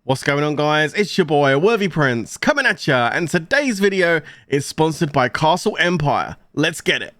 What's going on, guys? It's your boy Worthy Prince coming at ya, and today's video is sponsored by Castle Empire. Let's get it.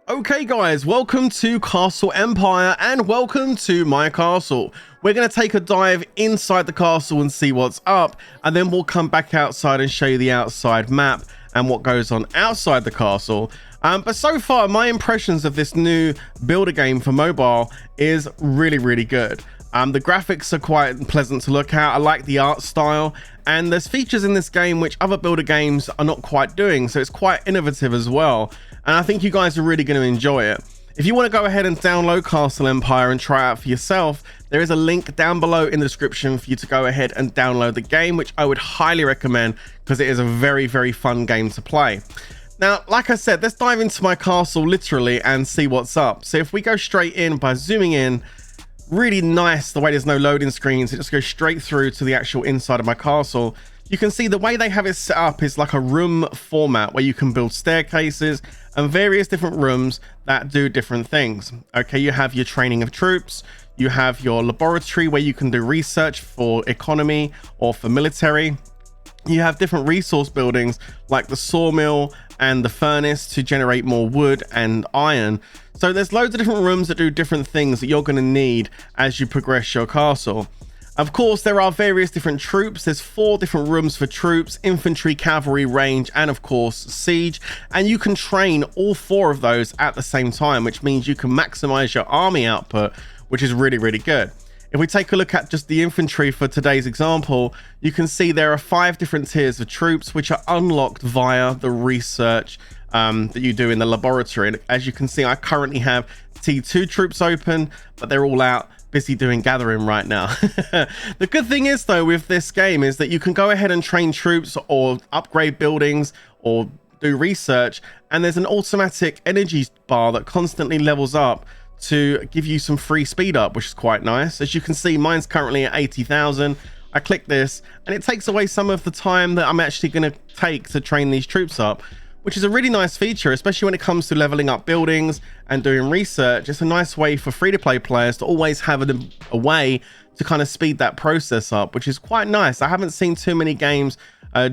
Okay guys, welcome to Castle Empire and welcome to my castle. We're going to take a dive inside the castle and see what's up, and then we'll come back outside and show you the outside map and what goes on outside the castle. But so far, my impressions of this new builder game for mobile is really good. The graphics are quite pleasant to look at. I like the art style, and there's features in this game which other builder games are not quite doing, so it's quite innovative as well, and I think you guys are really going to enjoy it. If you want to go ahead and download Castle Empire and try it out for yourself, there is a link down below in the description for you to go ahead and download the game, which I would highly recommend because it is a very fun game to play. Now, like I said, let's dive into my castle literally and see what's up. So if we go straight in by zooming in, really nice the way there's no loading screens, it just goes straight through to the actual inside of my castle. You can see the way they have it set up is like a room format where you can build staircases and various different rooms that do different things. Okay, you have your training of troops, you have your laboratory where you can do research for economy or for military. You have different resource buildings like the sawmill and the furnace to generate more wood and iron. So there's loads of different rooms that do different things that you're going to need as you progress your castle. Of course, there are various different troops. There's 4 different rooms for troops, infantry, cavalry, range, and of course siege, and you can train all 4 of those at the same time, which means you can maximize your army output, which is really good. If we take a look at just the infantry for today's example, you can see there are 5 different tiers of troops which are unlocked via the research that you do in the laboratory. And as you can see, I currently have T2 troops open, but they're all out busy doing gathering right now. The good thing is though with this game is that you can go ahead and train troops or upgrade buildings or do research, and there's an automatic energy bar that constantly levels up to give you some free speed up, which is quite nice. As you can see, mine's currently at 80,000. I click this and it takes away some of the time that I'm actually going to take to train these troops up, which is a really nice feature, especially when it comes to leveling up buildings and doing research. It's a nice way for free-to-play players to always have a way to kind of speed that process up, which is quite nice. I haven't seen too many games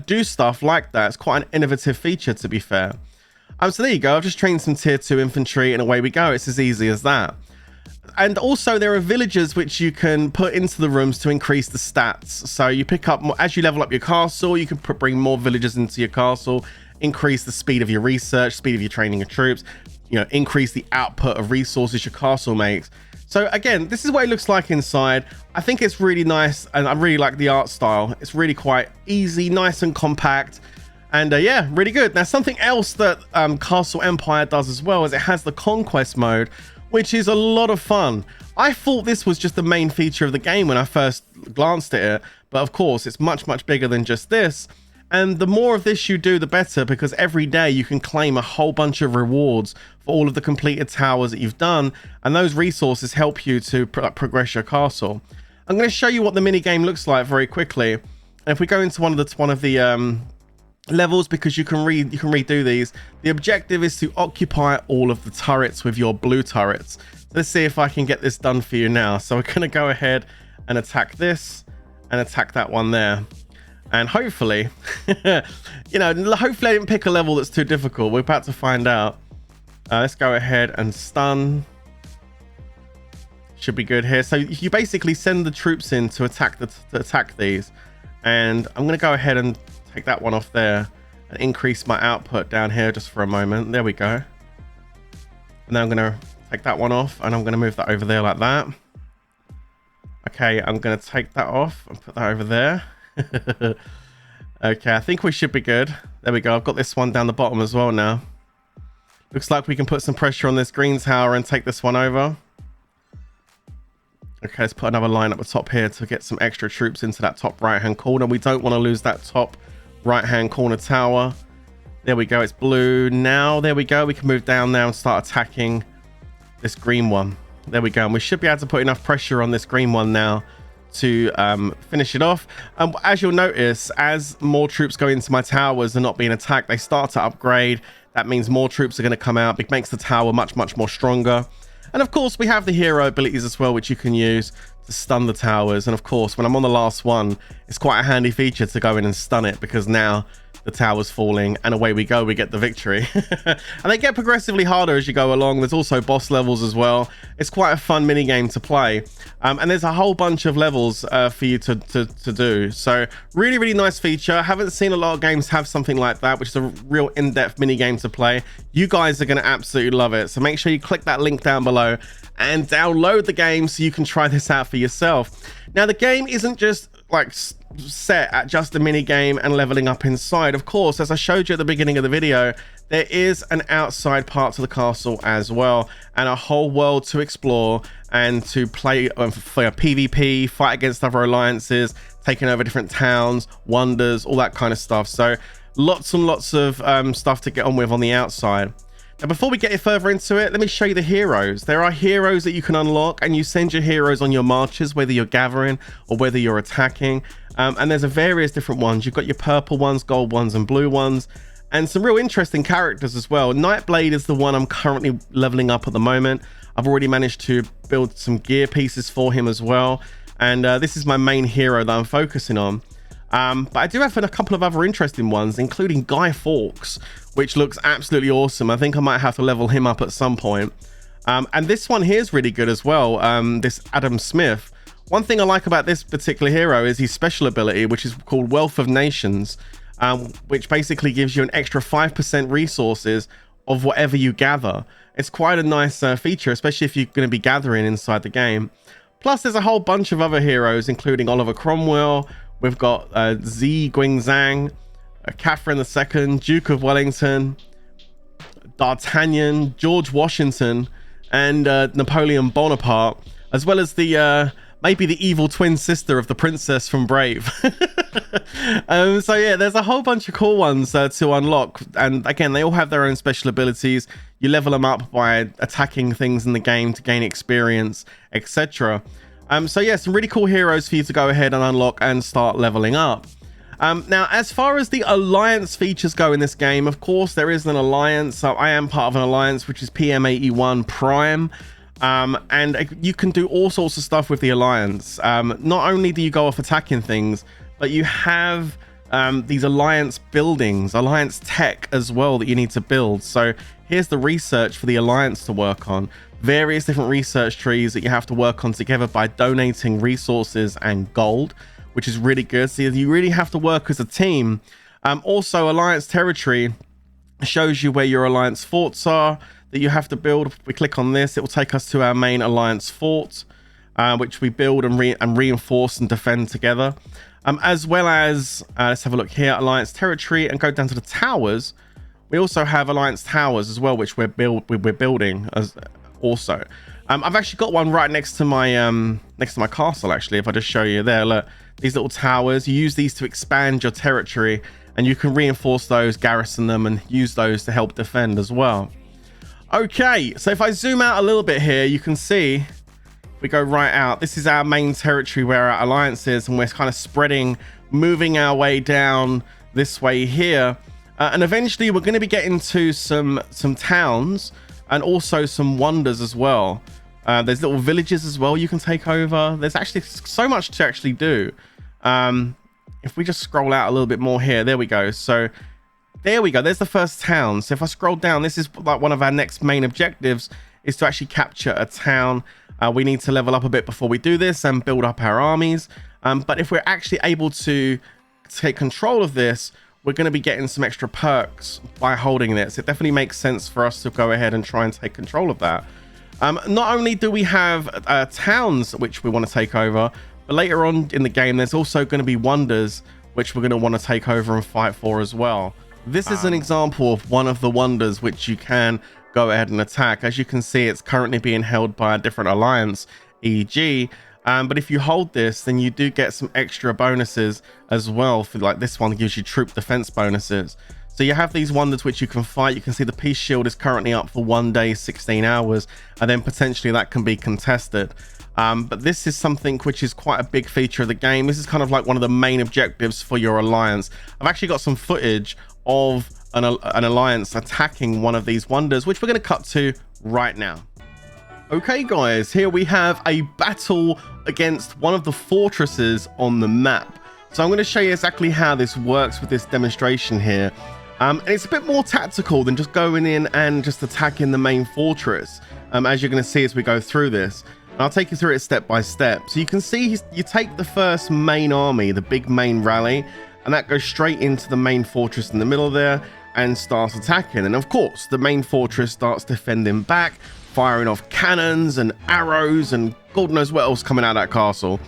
do stuff like that. It's quite an innovative feature, to be fair. So there you go. I've just trained some tier 2 infantry and away we go. It's as easy as that. And also there are villagers which you can put into the rooms to increase the stats. So you pick up more, as you level up your castle, you can bring more villagers into your castle, increase the speed of your research, speed of your training of troops, you know, increase the output of resources your castle makes. So again, this is what it looks like inside. I think it's really nice and I really like the art style. It's really quite easy, nice and compact. And yeah, really good. Now, something else that Castle Empire does as well is it has the conquest mode, which is a lot of fun. I thought this was just the main feature of the game when I first glanced at it, but of course it's much bigger than just this. And the more of this you do, the better, because every day you can claim a whole bunch of rewards for all of the completed towers that you've done, and those resources help you to progress your castle. I'm going to show you what the mini game looks like very quickly. And if we go into one of the levels, because you can redo these, the objective is to occupy all of the turrets with your blue turrets. So let's see if I can get this done for you now. So we're going to go ahead and attack this and attack that one there, and hopefully you know, hopefully I didn't pick a level that's too difficult. We're about to find out. Let's go ahead and stun. Should be good here. So you basically send the troops in to attack these, and I'm going to go ahead and take that one off there and increase my output down here just for a moment. There we go. And then I'm going to take that one off and I'm going to move that over there like that. Okay, I'm going to take that off and put that over there. Okay, I think we should be good. There we go. I've got this one down the bottom as well now. Looks like we can put some pressure on this green tower and take this one over. Okay, let's put another line at the top here to get some extra troops into that top right hand corner. We don't want to lose that top right hand corner tower. There we go. It's blue now. There we go. We can move down now and start attacking this green one. There we go. And we should be able to put enough pressure on this green one now to finish it off. As you'll notice, as more troops go into my towers and not being attacked, they start to upgrade. That means more troops are going to come out. It makes the tower much more stronger. And of course, we have the hero abilities as well, which you can use to stun the towers. And of course, when I'm on the last one, it's quite a handy feature to go in and stun it, because now the tower's falling and away we go, we get the victory. And they get progressively harder as you go along. There's also boss levels as well. It's quite a fun mini game to play, and there's a whole bunch of levels for you to do. So really nice feature. Haven't seen a lot of games have something like that, which is a real in-depth mini game to play. You guys are going to absolutely love it, so make sure you click that link down below and download the game so you can try this out for yourself. Now, the game isn't just like set at just a mini game and leveling up inside. Of course, as I showed you at the beginning of the video, there is an outside part to the castle as well, and a whole world to explore and to play for PvP, fight against other alliances, taking over different towns, wonders, all that kind of stuff. So lots and lots of stuff to get on with on the outside. Now, before we get further into it, let me show you the heroes. There are heroes that you can unlock, and you send your heroes on your marches, whether you're gathering or whether you're attacking. And there's various different ones. You've got your purple ones, gold ones, and blue ones, and some real interesting characters as well. Nightblade is the one I'm currently leveling up at the moment. I've already managed to build some gear pieces for him as well. And this is my main hero that I'm focusing on. But I do have a couple of other interesting ones, including Guy Fawkes, which looks absolutely awesome. I think I might have to level him up at some point. And this one here is really good as well, this Adam Smith. One thing I like about this particular hero is his special ability, which is called Wealth of Nations, which basically gives you an extra 5% resources of whatever you gather. It's quite a nice feature, especially if you're going to be gathering inside the game. Plus, there's a whole bunch of other heroes, including Oliver Cromwell. We've got Zi Guingzhang, Catherine II, Duke of Wellington, D'Artagnan, George Washington, and Napoleon Bonaparte, as well as the maybe the evil twin sister of the princess from Brave. So yeah, there's a whole bunch of cool ones to unlock, and again, they all have their own special abilities. You level them up by attacking things in the game to gain experience, etc. So yeah, some really cool heroes for you to go ahead and unlock and start leveling up. Now, as far as the alliance features go in this game, of course, there is an alliance. So I am part of an alliance, which is PM81 Prime. And you can do all sorts of stuff with the alliance. Not only do you go off attacking things, but you have these alliance buildings, alliance tech as well that you need to build. So here's the research for the alliance to work on. Various different research trees that you have to work on together by donating resources and gold, which is really good. So you really have to work as a team. Also, alliance territory shows you where your alliance forts are that you have to build. If we click on this, it will take us to our main alliance fort, which we build and reinforce and defend together. As well as, let's have a look here, alliance territory, and go down to the towers. We also have alliance towers as well, which we're building as also. I've actually got one right next to my castle. Actually, if I just show you there, look, these little towers. You use these to expand your territory, and you can reinforce those, garrison them, and use those to help defend as well. Okay, so if I zoom out a little bit here, you can see we go right out. This is our main territory where our alliance is, and we're kind of spreading, moving our way down this way here, and eventually we're going to be getting to some towns and also some wonders as well. There's little villages as well you can take over. There's actually so much to actually do. If we just scroll out a little bit more here, there we go. So there we go. There's the first town. So if I scroll down, this is like one of our next main objectives, is to actually capture a town. We need to level up a bit before we do this and build up our armies. But if we're actually able to take control of this, we're going to be getting some extra perks by holding this. It definitely makes sense for us to go ahead and try and take control of that. Not only do we have towns which we want to take over, but later on in the game, there's also going to be wonders which we're going to want to take over and fight for as well. This is an example of one of the wonders which you can go ahead and attack. As you can see, it's currently being held by a different alliance, EG. But if you hold this, then you do get some extra bonuses as well. For like this one gives you troop defense bonuses. So you have these wonders which you can fight. You can see the peace shield is currently up for 1 day, 16 hours, and then potentially that can be contested. But this is something which is quite a big feature of the game. This is kind of like one of the main objectives for your alliance. I've actually got some footage of an alliance attacking one of these wonders, which we're going to cut to right now. Okay guys, here we have a battle against one of the fortresses on the map. So I'm going to show you exactly how this works with this demonstration here. And it's a bit more tactical than just going in and just attacking the main fortress, as you're going to see as we go through this. And I'll take you through it step by step. So you can see you take the first main army, the big main rally, and that goes straight into the main fortress in the middle there and starts attacking. And of course, the main fortress starts defending back, firing off cannons and arrows and God knows what else coming out of that castle.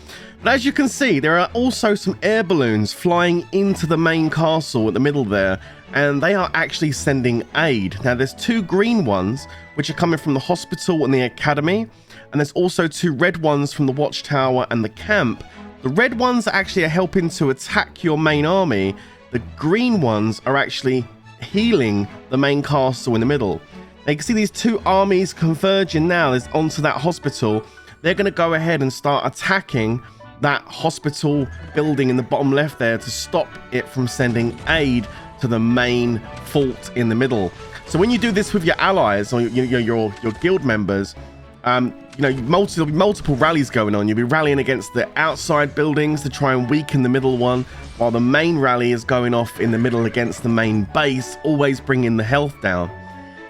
But as you can see, there are also some air balloons flying into the main castle at the middle there, and they are actually sending aid. Now there's two green ones which are coming from the hospital and the academy, and there's also two red ones from the watchtower and the camp. The red ones actually are helping to attack your main army. The green ones are actually healing the main castle in the middle. Now you can see these two armies converging now onto that hospital. They're going to go ahead and start attacking that hospital building in the bottom left there to stop it from sending aid to the main fort in the middle. So when you do this with your allies or your guild members, there'll be multiple rallies going on. You'll be rallying against the outside buildings to try and weaken the middle one, while the main rally is going off in the middle against the main base, always bringing the health down.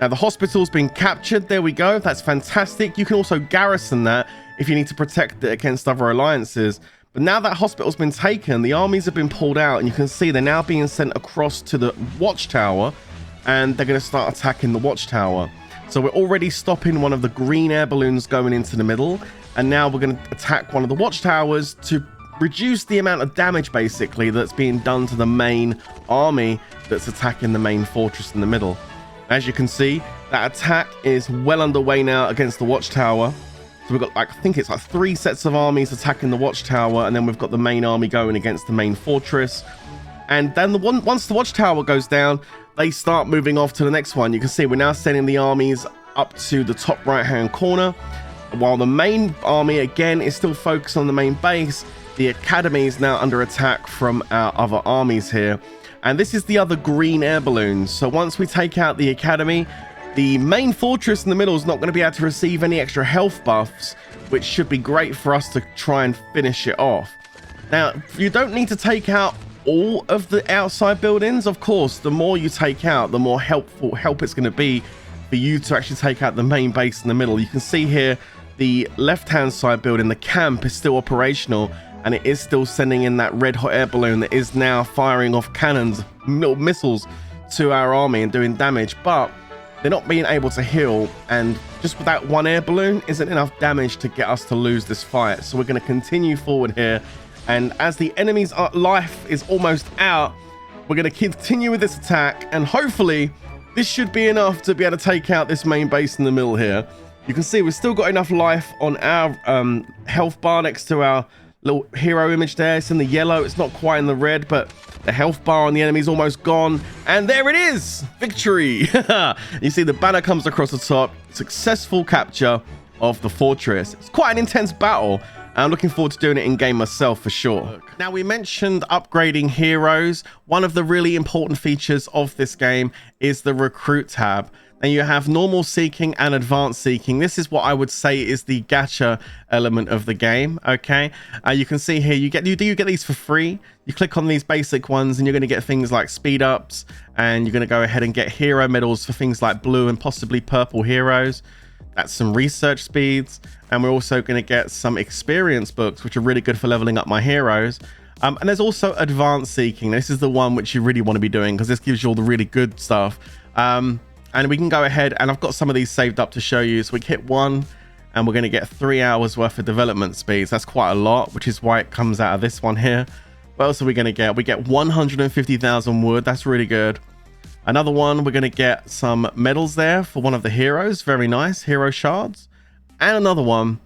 Now the hospital's been captured. There we go. That's fantastic. You can also garrison that if you need to protect it against other alliances. But now that hospital's been taken, the armies have been pulled out, and you can see they're now being sent across to the watchtower, and they're going to start attacking the watchtower. So we're already stopping one of the green air balloons going into the middle, and now we're going to attack one of the watchtowers to reduce the amount of damage basically that's being done to the main army that's attacking the main fortress in the middle. As you can see, that attack is well underway now against the watchtower. So we've got I think it's like 3 sets of armies attacking the watchtower, and then we've got the main army going against the main fortress. And then once the watchtower goes down, they start moving off to the next one. You can see we're now sending the armies up to the top right hand corner, while the main army again is still focused on the main base. The academy is now under attack from our other armies here, and this is the other green air balloons. So once we take out the academy, the main fortress in the middle is not going to be able to receive any extra health buffs, which should be great for us to try and finish it off. Now you don't need to take out all of the outside buildings. Of course, the more you take out, the more help it's going to be for you to actually take out the main base in the middle. You can see here the left hand side building, the camp, is still operational, and it is still sending in that red hot air balloon that is now firing off cannons, little missiles to our army and doing damage. But they're not being able to heal, and just with that one air balloon isn't enough damage to get us to lose this fight. So we're going to continue forward here, and as the enemy's life is almost out, we're going to continue with this attack, and hopefully this should be enough to be able to take out this main base in the middle here. You can see we've still got enough life on our health bar next to our little hero image there. It's in the yellow, it's not quite in the red, but the health bar on the enemy's almost gone, and there it is, victory. You see the banner comes across the top. Successful capture of the fortress. It's quite an intense battle, and I'm looking forward to doing it in game myself for sure. Now, we mentioned upgrading heroes. One of the really important features of this game is the recruit tab. And you have normal seeking and advanced seeking. This is what I would say is the gacha element of the game. Okay, you can see here you get these for free. You click on these basic ones and you're going to get things like speed ups, and you're going to go ahead and get hero medals for things like blue and possibly purple heroes. That's some research speeds, and we're also going to get some experience books, which are really good for leveling up my heroes. And there's also advanced seeking. This is the one which you really want to be doing, because this gives you all the really good stuff. And we can go ahead, and I've got some of these saved up to show you. So we hit 1 and we're going to get 3 hours worth of development speeds. That's quite a lot, which is why it comes out of this one here. What else are we going to get? We get 150,000 wood. That's really good. Another one, we're going to get some medals there for one of the heroes. Very nice. Hero shards. And another one,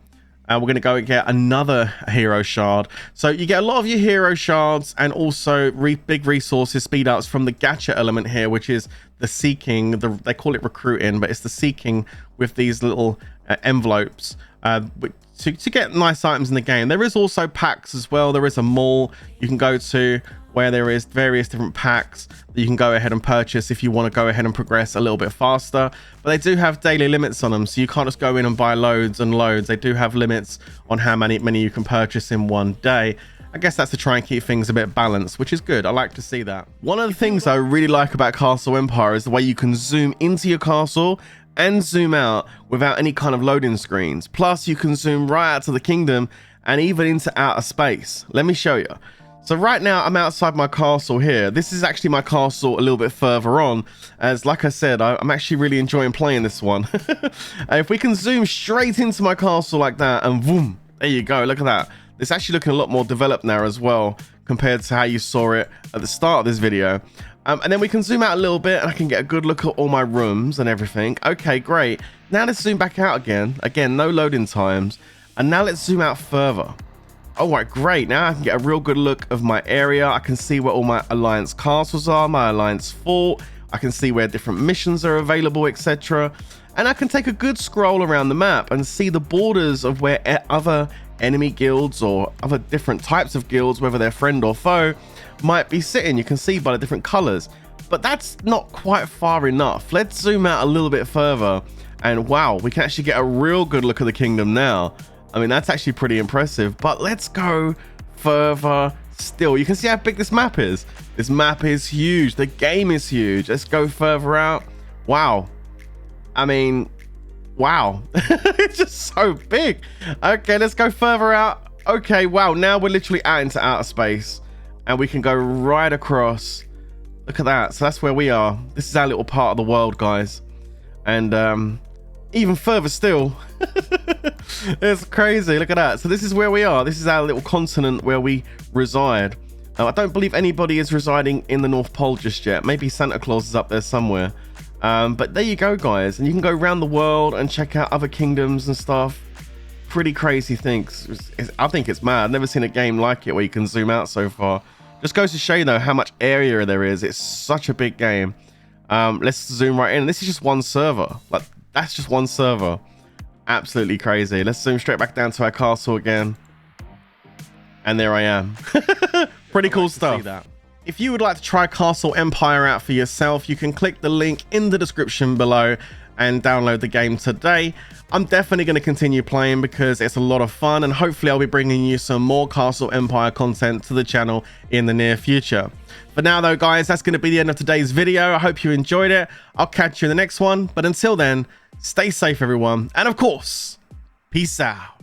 we're going to go and get another hero shard. So you get a lot of your hero shards, and also big resources, speed ups from the gacha element here, which is the seeking. They call it recruiting, but it's the seeking with these little envelopes. to get nice items in the game. There is also packs as well. There is a mall you can go to where there is various different packs that you can go ahead and purchase if you want to go ahead and progress a little bit faster. But they do have daily limits on them, so you can't just go in and buy loads and loads. They do have limits on how many you can purchase in one day. I guess that's to try and keep things a bit balanced, which is good. I like to see that. One of the things I really like about Castle Empire is the way you can zoom into your castle and zoom out without any kind of loading screens. Plus, you can zoom right out to the kingdom and even into outer space. Let me show you. So right now I'm outside my castle here. This is actually my castle a little bit further on, as like I said, I'm actually really enjoying playing this one. And if we can zoom straight into my castle like that, and boom, there you go, look at that. It's actually looking a lot more developed now as well compared to how you saw it at the start of this video. And then we can zoom out a little bit and I can get a good look at all my rooms and everything. Okay, great. Now let's zoom back out again. Again, no loading times. And now let's zoom out further. All right, great. Now I can get a real good look of my area. I can see where all my alliance castles are, my alliance fort. I can see where different missions are available, etc. And I can take a good scroll around the map and see the borders of where other enemy guilds or other different types of guilds, whether they're friend or foe, might be sitting. You can see by the different colors. But that's not quite far enough. Let's zoom out a little bit further. And wow, we can actually get a real good look of the kingdom now. I mean, that's actually pretty impressive, but let's go further still. You can see how big this map is. This map is huge. The game is huge. Let's go further out. Wow. I mean, wow. It's just so big. Okay, let's go further out. Okay, wow. Now we're literally out into outer space and we can go right across. Look at that. So that's where we are. This is our little part of the world, guys. And even further still. It's crazy. Look at that. So this is where we are. This is our little continent where we reside. I don't believe anybody is residing in the North Pole just yet. Maybe Santa Claus is up there somewhere. But there you go, guys. And you can go around the world and check out other kingdoms and stuff. Pretty crazy things. I think it's mad. I've never seen a game like it where you can zoom out so far. Just goes to show you though how much area there is. It's such a big game. Let's zoom right in. This is just one server. Like, that's just one server. Absolutely crazy. Let's zoom straight back down to our castle again. And there I am. Pretty cool stuff. If you would like to try Castle Empire out for yourself, you can click the link in the description below and download the game today. I'm definitely going to continue playing because it's a lot of fun, and hopefully I'll be bringing you some more Castle Empire content to the channel in the near future. For now though, guys, that's going to be the end of today's video. I hope you enjoyed it. I'll catch you in the next one, but until then, stay safe everyone, and of course, peace out.